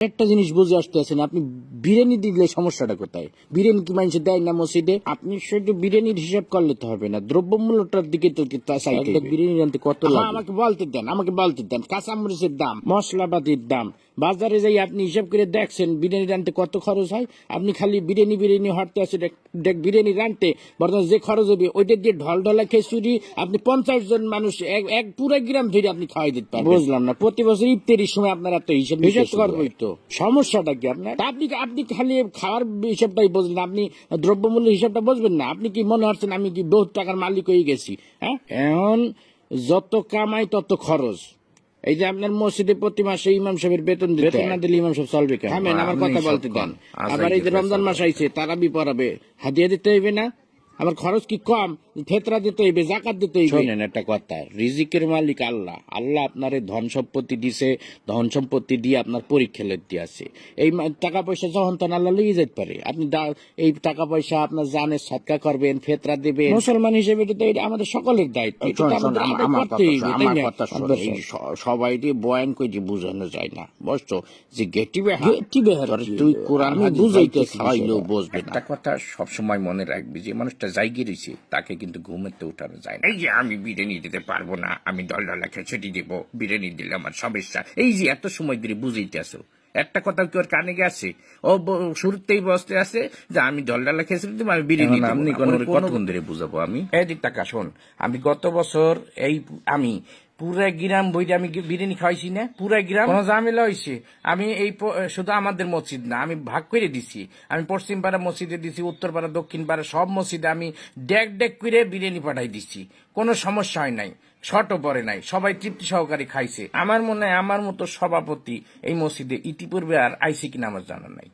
একটা জিনিস বুঝে আসতেছেন, আপনি বিরিয়ানি দিলে সমস্যাটা কোথায়? বিরিয়ানি কি মানুষ দেয় না মসজিদে? আপনি শুধু বিরিয়ানির হিসাব করলে তো হবে না, দ্রব্যমূল্যটার দিকে তো একটা বিরিয়ানি আনতে কত লাগে? আমাকে বলতে দেন কাঁচামরিচের দাম, মশলাপাতির দাম, বাজারে যাই আপনি হিসাব করে দেখছেন বিরিয়ানি রানতে কত খরচ হয়। আপনি খালি বিরিয়ানি হটতে আছে বিরিয়ানি রানতে বর্তমানে যে খরচ হবে ওইটা দিয়ে ঢলঢলা খিচুড়ি আপনি 50 জন মানুষ এক পুরো গ্রাম ধরে আপনি খাওয়াই দিতে পারবেন। বুঝলাম না, প্রতি বছর ইফতারির সময় আপনারা তো হিসাব করবেই তো, সমস্যাটা কি আপনার? আপনি খালি খাওয়ার হিসাবটাই বুঝলেন, আপনি দ্রব্যমূল্য হিসাবটা বুঝবেন না। আপনি কি মনে হচ্ছেন আমি কি বহুত টাকার মালিক হয়ে গেছি? হ্যাঁ, এখন যত কামাই তত খরচ। এই যে আপনার মসজিদে প্রতি মাসে ইমাম সাহেবের বেতন না দিলে ইমাম সাহেব চলবে কেন? আমার কথা বলতে দেন। আবার এই যে রমজান মাস আইছে, তারাবি পড়াবে, হাদিয়া দিতে হইবে না? আমার খরচ কি কম? ফেতরা দিতে হইবে, জাকাত দিতে হইবে। শোনেন একটা কথা, রিজিকের মালিক আল্লাহ। আল্লাহ আপনার ধন সম্পত্তি দিছে, ধন সম্পত্তি দিয়ে আপনার পরীক্ষা লেতে আছে। এই টাকা পয়সা যখন তখন আল্লাহ লেগে যেতে পারে। আপনি এই টাকা পয়সা আপনার জানে সৎকা করবেন, ফেতরা দেবেন। মুসলমান হিসেবে এটা আমাদের সকলের দায়িত্ব। সবাই বয়ান করে বোঝানো যায় না, বুঝছো? যে গেটি বেহার তুই কোরআন বুঝাইতে খাইলেও বুঝবে না। একটা কথা সবসময় মনে রাখবি, যে মানুষটা জায়গা রয়েছে তাকে কিন্তু ঘুমেতে উঠানো যায় না। এই যে আমি বিরিয়ানি দিতে পারবো না, আমি ডলডলা খিচুড়ি দেব, বিরিয়ানি দিলে আমার সমস্যা, এই যে এত সময় ধরে বুঝাইতে আসো, একটা কথা কি ওর কানে গেছে? ও শুরুতেই বসতে আছে যে আমি ডলডলা খিচুড়ি দেবো, আমি বিরিয়ানি দেবো। আমি কতক্ষণ ধরে বুঝাবো? আমি এদিক টাকা শোন, আমি গত বছর আমি পুরা গ্রাম বইটা আমি বিরিয়ানি খাওয়াইছি না, পুরা গ্রাম কোনো ঝামেলা হয়েছে। আমি শুধু আমাদের মসজিদ না, আমি ভাগ করে দিছি। আমি পশ্চিম পাড়া মসজিদে দিছি, উত্তর পাড়া, দক্ষিণ পাড়া সব মসজিদে আমি ডেক করে বিরিয়ানি পাঠাই দিচ্ছি। কোনো সমস্যা হয় নাই, শর্টও পরে নাই, সবাই তৃপ্তি সহকারে খাইছে। আমার মনে হয় আমার মতো সভাপতি এই মসজিদে ইতিপূর্বে আর আইসি কিনা আমার জানা নাই।